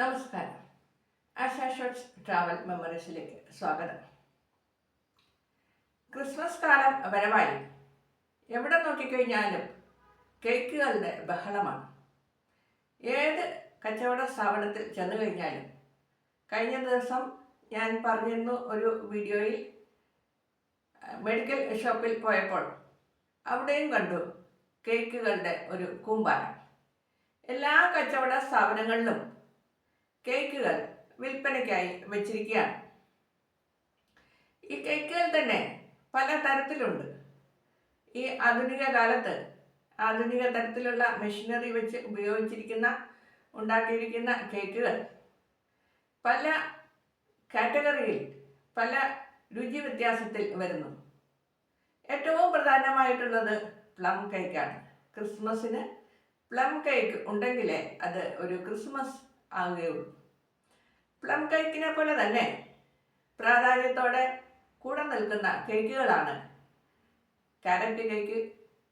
നമസ്കാരം. ASHA shots travel മെമ്മറീസിലേക്ക് സ്വാഗതം. Christmas കാലം വരവായി. എവിടെ നോക്കിക്കഴിഞ്ഞാലും കേക്കുകളുടെ ബഹളമാണ്. ഏത് കച്ചവട സ്ഥാപനത്തിൽ ചെന്നു കഴിഞ്ഞാലും, കഴിഞ്ഞ ദിവസം ഞാൻ പറഞ്ഞിരുന്നു ഒരു വീഡിയോയിൽ, മെഡിക്കൽ ഷോപ്പിൽ പോയപ്പോൾ അവിടെയും കണ്ടു കേക്കുകളുടെ ഒരു കൂമ്പാരം. എല്ലാ കച്ചവട സ്ഥാപനങ്ങളിലും കേക്കുകൾ വിൽപ്പനയ്ക്കായി വെച്ചിരിക്കുകയാണ്. ഈ കേക്കുകൾ തന്നെ പല തരത്തിലുണ്ട്. ഈ ആധുനിക കാലത്ത് ആധുനിക തരത്തിലുള്ള മെഷീനറി വെച്ച് ഉണ്ടാക്കിയിരിക്കുന്ന കേക്കുകൾ പല കാറ്റഗറിയിൽ പല രുചി വ്യത്യാസത്തിൽ വരുന്നു. ഏറ്റവും പ്രധാനമായിട്ടുള്ളത് പ്ലം കേക്കാണ്. ക്രിസ്മസിന് പ്ലം കേക്ക് ഉണ്ടെങ്കിലേ അത് ഒരു ക്രിസ്മസ് ആവുകയുള്ളൂ. പ്ലം കേക്കിനെ പോലെ തന്നെ പ്രാധാന്യത്തോടെ കൂടെ നിൽക്കുന്ന കേക്കുകളാണ് carrot cake,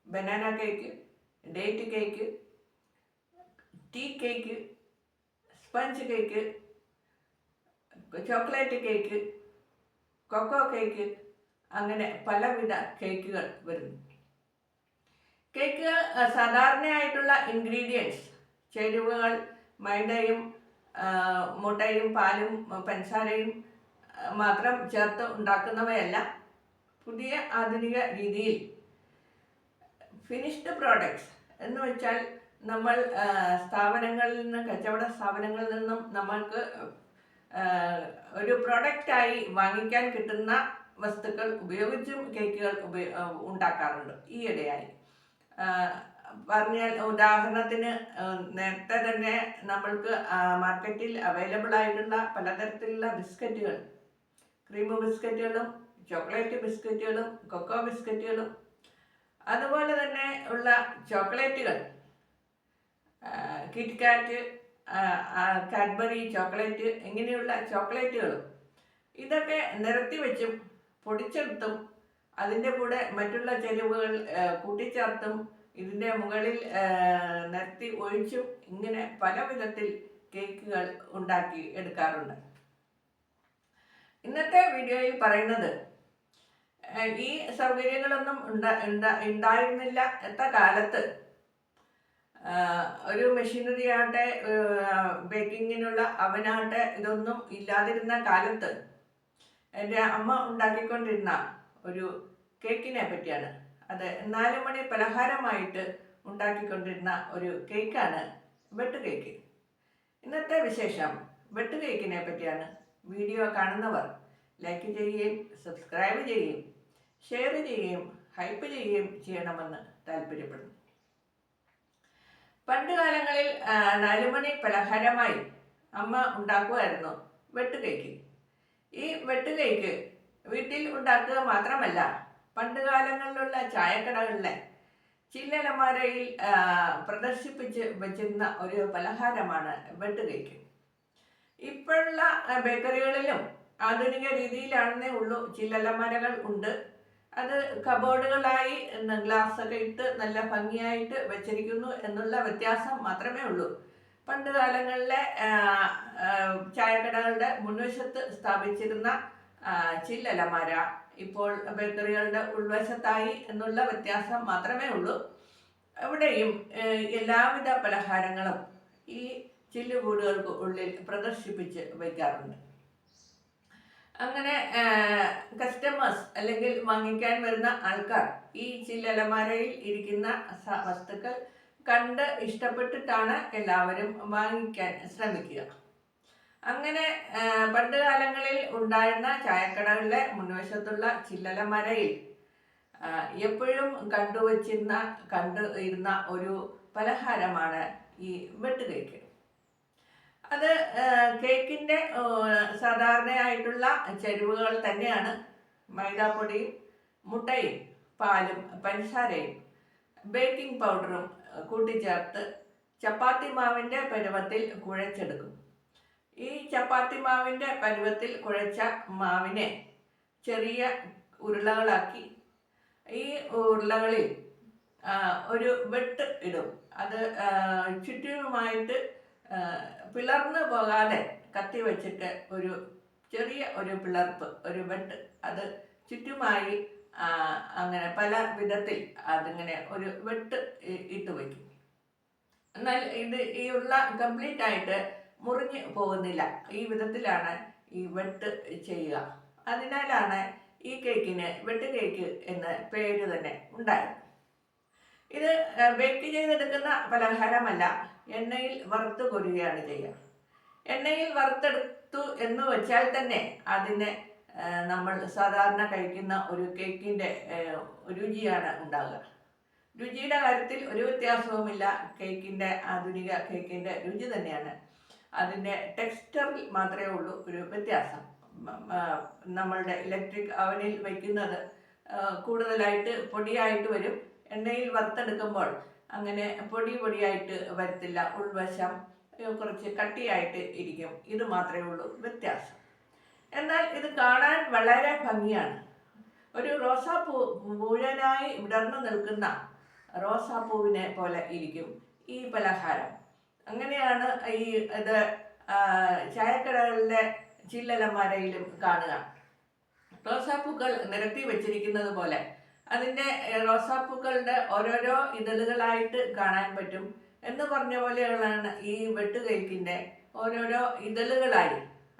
banana cake, date cake, tea cake, sponge cake, chocolate cake, cocoa cake, അങ്ങനെ പലവിധ കേക്കുകൾ വരുന്നു. കേക്കുകൾ സാധാരണയായിട്ടുള്ള ഇൻഗ്രീഡിയൻസ്, ചേരുവകൾ മൈദയും മുട്ടയും പാലും പഞ്ചസാരയും മാത്രം ചേർത്ത് ഉണ്ടാക്കുന്നവയല്ല. പുതിയ ആധുനിക രീതിയിൽ ഫിനിഷ്ഡ് പ്രോഡക്ട്സ് എന്ന് വെച്ചാൽ നമ്മൾ കച്ചവട സ്ഥാപനങ്ങളിൽ നിന്നും നമ്മൾക്ക് ഒരു പ്രൊഡക്റ്റായി വാങ്ങിക്കാൻ കിട്ടുന്ന വസ്തുക്കൾ ഉപയോഗിച്ചും കേക്കുകൾ ഉണ്ടാക്കാറുണ്ട് ഈയിടെയായി. പറഞ്ഞാൽ ഉദാഹരണത്തിന്, നേരത്തെ തന്നെ നമ്മൾക്ക് മാർക്കറ്റിൽ അവൈലബിൾ ആയിട്ടുള്ള പലതരത്തിലുള്ള ബിസ്ക്കറ്റുകൾ, ക്രീം ബിസ്ക്കറ്റുകളും ചോക്ലേറ്റ് ബിസ്ക്കറ്റുകളും കൊക്കോ ബിസ്ക്കറ്റുകളും, അതുപോലെ തന്നെ ഉള്ള ചോക്ലേറ്റുകൾ, കിറ്റ്കാറ്റ്, കാഡ്ബറി ചോക്ലേറ്റ്, ഇങ്ങനെയുള്ള ചോക്ലേറ്റുകളും ഇതൊക്കെ നിരത്തി വെച്ചും പൊടിച്ചെടുത്തും അതിൻ്റെ കൂടെ മറ്റുള്ള ചേരുവകൾ കൂട്ടിച്ചേർത്തും ഇതിൻ്റെ മുകളിൽ നിരത്തി ഒഴിച്ചും ഇങ്ങനെ പല വിധത്തിൽ കേക്കുകൾ ഉണ്ടാക്കി എടുക്കാറുണ്ട്. ഇന്നത്തെ വീഡിയോയിൽ പറയുന്നത്, ഈ സൗകര്യങ്ങളൊന്നും ഉണ്ടായിരുന്നില്ല എത്ത കാലത്ത്, ഒരു മെഷീനറി ആകട്ടെ, ബേക്കിങ്ങിനുള്ള അവനാകട്ടെ, ഇതൊന്നും ഇല്ലാതിരുന്ന കാലത്ത് എൻ്റെ അമ്മ ഉണ്ടാക്കിക്കൊണ്ടിരുന്ന ഒരു കേക്കിനെ പറ്റിയാണ്. അത് 4 മണി പലഹാരമായിട്ട് ഉണ്ടാക്കിക്കൊണ്ടിരുന്ന ഒരു കേക്കാണ് വെട്ട് കേക്ക്. ഇന്നത്തെ വിശേഷം വെട്ട് കേക്കിനെ പറ്റിയാണ്. വീഡിയോ കാണുന്നവർ ലൈക്ക് ചെയ്യുകയും സബ്സ്ക്രൈബ് ചെയ്യുകയും ഷെയർ ചെയ്യുകയും ഹൈപ്പ് ചെയ്യുകയും ചെയ്യണമെന്ന് താല്പര്യപ്പെടുന്നു. പണ്ട് കാലങ്ങളിൽ 4 മണി പലഹാരമായി അമ്മ ഉണ്ടാക്കുമായിരുന്നു വെട്ട് കേക്ക്. ഈ വെട്ട് കേക്ക് വീട്ടിൽ ഉണ്ടാക്കുക മാത്രമല്ല, പണ്ട് കാലങ്ങളിലുള്ള ചായക്കടകളിലെ ചില്ലലമാരയിൽ പ്രദർശിപ്പിച്ച് വെച്ചിരുന്ന ഒരു പലഹാരമാണ് വെട്ട് കേക്ക്. ഇപ്പോഴുള്ള ബേക്കറികളിലും ആധുനിക രീതിയിലാണെന്നേ ഉള്ളൂ ചില്ലലമാരകൾ ഉണ്ട്. അത് കബോർഡുകളായി ഗ്ലാസ്സൊക്കെ ഇട്ട് നല്ല ഭംഗിയായിട്ട് വെച്ചിരിക്കുന്നു എന്നുള്ള വ്യത്യാസം മാത്രമേ ഉള്ളൂ. പണ്ട് കാലങ്ങളിലെ ചായക്കടകളുടെ മുൻവശത്ത് സ്ഥാപിച്ചിരുന്ന ചില്ലലമാര ഇപ്പോൾ ബേക്കറികളുടെ ഉൾവശത്തായി എന്നുള്ള വ്യത്യാസം മാത്രമേ ഉള്ളൂ. ഇവിടെയും എല്ലാവിധ പലഹാരങ്ങളും ഈ ചില്ലുകൂടുകൾക്ക് ഉള്ളിൽ പ്രദർശിപ്പിച്ച് വയ്ക്കാറുണ്ട്. അങ്ങനെ കസ്റ്റമേഴ്സ് അല്ലെങ്കിൽ വാങ്ങിക്കാൻ വരുന്ന ആൾക്കാർ ഈ ചില്ലലമാരയിൽ ഇരിക്കുന്ന വസ്തുക്കൾ കണ്ട് ഇഷ്ടപ്പെട്ടിട്ടാണ് എല്ലാവരും വാങ്ങിക്കാൻ ശ്രമിക്കുക. അങ്ങനെ പണ്ട് കാലങ്ങളിൽ ഉണ്ടായിരുന്ന ചായക്കടകളിലെ മുൻവശത്തുള്ള ചില്ലലമരയിൽ എപ്പോഴും കണ്ടുവരുന്ന ഒരു പലഹാരമാണ് ഈ വെട്ട് കേക്ക്. അത് കേക്കിൻ്റെ സാധാരണയായിട്ടുള്ള ചേരുവകൾ തന്നെയാണ്. മൈദാപ്പൊടിയും മുട്ടയും പാലും പഞ്ചസാരയും ബേക്കിംഗ് പൗഡറും കൂട്ടിച്ചേർത്ത് ചപ്പാത്തി മാവിൻ്റെ പരുവത്തിൽ കുഴച്ചെടുക്കും. ഈ ചപ്പാത്തി മാവിൻ്റെ പരുവത്തിൽ കുഴച്ച മാവിനെ ചെറിയ ഉരുളകളാക്കി ഈ ഉരുളകളിൽ ഒരു വെട്ട് ഇടും. അത് ചുറ്റുമായിട്ട് പിളർന്നു പോകാതെ കത്തി വെച്ചിട്ട് ഒരു ചെറിയ ഒരു പിളർപ്പ്, ഒരു വെട്ട് അത് ചുറ്റുമായി അങ്ങനെ പല വിധത്തിൽ അതിങ്ങനെ ഒരു വെട്ട് ഇട്ട് വയ്ക്കും. എന്നാൽ ഈ ഉള്ള കംപ്ലീറ്റ് ആയിട്ട് മുറിഞ്ഞു പോകുന്നില്ല. ഈ വിധത്തിലാണ് ഈ വെട്ട് ചെയ്യുക. അതിനാലാണ് ഈ കേക്കിന് വെട്ട് കേക്ക് എന്ന പേര് തന്നെ ഉണ്ടായത്. ഇത് ബേക്ക് ചെയ്തെടുക്കുന്ന പലഹാരമല്ല, എണ്ണയിൽ വറുത്ത് കോരുകയാണ് ചെയ്യുക. എണ്ണയിൽ വറുത്തെടുത്തു എന്ന് വെച്ചാൽ തന്നെ അതിന് നമ്മൾ സാധാരണ കഴിക്കുന്ന ഒരു കേക്കിൻ്റെ രുചിയാണ് ഉണ്ടാകുക. രുചിയുടെ കാര്യത്തിൽ ഒരു വ്യത്യാസവുമില്ല. ആധുനിക കേക്കിൻ്റെ രുചി തന്നെയാണ്. അതിൻ്റെ ടെക്സ്ചറിൽ മാത്രമേ ഉള്ളൂ ഒരു വ്യത്യാസം. നമ്മളുടെ ഇലക്ട്രിക് അവനിൽ വയ്ക്കുന്നത് കൂടുതലായിട്ട് പൊടിയായിട്ട് വരും. എണ്ണയിൽ വറുത്തെടുക്കുമ്പോൾ അങ്ങനെ പൊടിയായിട്ട് വരത്തില്ല. ഉൾവശം കുറച്ച് കട്ടിയായിട്ട് ഇരിക്കും. ഇത് മാത്രമേ ഉള്ളൂ വ്യത്യാസം. എന്നാൽ ഇത് കാണാൻ വളരെ ഭംഗിയാണ്. ഒരു റോസാപ്പൂ മുഴുവനായി വിടർന്നു നിൽക്കുന്ന റോസാപ്പൂവിനെ പോലെ ഇരിക്കും ഈ പലഹാരം. അങ്ങനെയാണ് ഇത് ചായക്കടകളിലെ ചില്ലലമാരയിലും കാണുക. റോസാപ്പൂക്കൾ നിരത്തി വെച്ചിരിക്കുന്നത് പോലെ അതിൻ്റെ റോസാപ്പൂക്കളുടെ ഓരോരോ ഇതളുകളായിട്ട് കാണാൻ പറ്റും. എന്ന് പറഞ്ഞ പോലെയുള്ളതാണ് ഈ വെട്ട് കേക്കിൻ്റെ ഓരോരോ ഇതളുകളായി.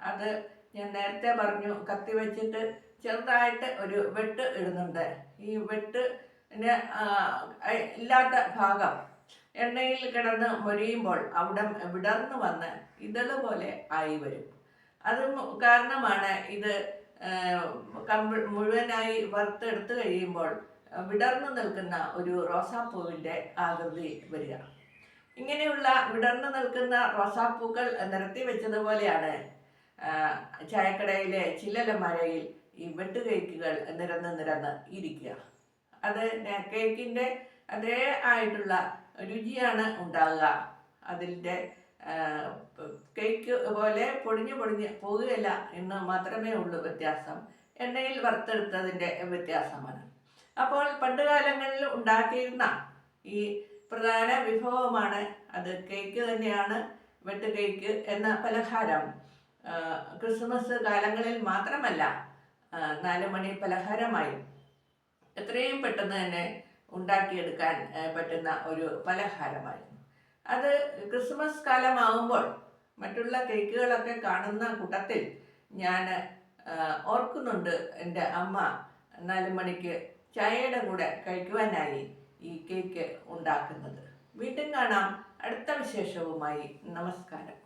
അത് ഞാൻ നേരത്തെ പറഞ്ഞു, കത്തി വെച്ചിട്ട് ചെറുതായിട്ട് ഒരു വെട്ട് ഇടുന്നുണ്ട്. ഈ വെട്ടിന് ഇല്ലാത്ത ഭാഗം എണ്ണയിൽ കിടന്ന് മൊരിയുമ്പോൾ അവിടെ വിടർന്നു വന്ന് ഇതള് പോലെ ആയി വരും. അത് കാരണമാണ് ഇത് മുഴുവനായി വറുത്തെടുത്ത് കഴിയുമ്പോൾ വിടർന്നു നിൽക്കുന്ന ഒരു റോസാപ്പൂവിൻ്റെ ആകൃതി വരിക. ഇങ്ങനെയുള്ള വിടർന്നു നിൽക്കുന്ന റോസാപ്പൂക്കൾ നിരത്തി വെച്ചതുപോലെയാണ് ചായക്കടയിലെ ചില്ലലമരയിൽ ഈ വെട്ട് കേക്കുകൾ നിരന്ന് ഇരിക്കുക. അത് കേക്കിൻ്റെ അതേ ആയിട്ടുള്ള രുചിയാണ് ഉണ്ടാകുക. അതിൻ്റെ കേക്ക് പോലെ പൊടിഞ്ഞ് പോകുകയില്ല എന്ന് മാത്രമേ ഉള്ളൂ വ്യത്യാസം. എണ്ണയിൽ വറുത്തെടുത്തതിൻ്റെ വ്യത്യാസമാണ്. അപ്പോൾ പണ്ട് കാലങ്ങളിൽ ഉണ്ടാക്കിയിരുന്ന ഈ പ്രധാന വിഭവമാണ് അത്. കേക്ക് തന്നെയാണ് വെട്ട് കേക്ക് എന്ന പലഹാരം. ക്രിസ്മസ് കാലങ്ങളിൽ മാത്രമല്ല, 4 മണി പലഹാരമായും എത്രയും പെട്ടെന്ന് തന്നെ ഉണ്ടാക്കിയെടുക്കാൻ പറ്റുന്ന ഒരു പലഹാരമായിരുന്നു അത്. ക്രിസ്മസ് കാലമാകുമ്പോൾ മറ്റുള്ള കേക്കുകളൊക്കെ കാണുന്ന കൂട്ടത്തിൽ ഞാൻ ഓർക്കുന്നുണ്ട് എൻ്റെ അമ്മ 4 മണിക്ക് ചായയുടെ കൂടെ കഴിക്കുവാനായി ഈ കേക്ക് ഉണ്ടാക്കുന്നത്. വീണ്ടും കാണാം അടുത്ത വിശേഷവുമായി. നമസ്കാരം.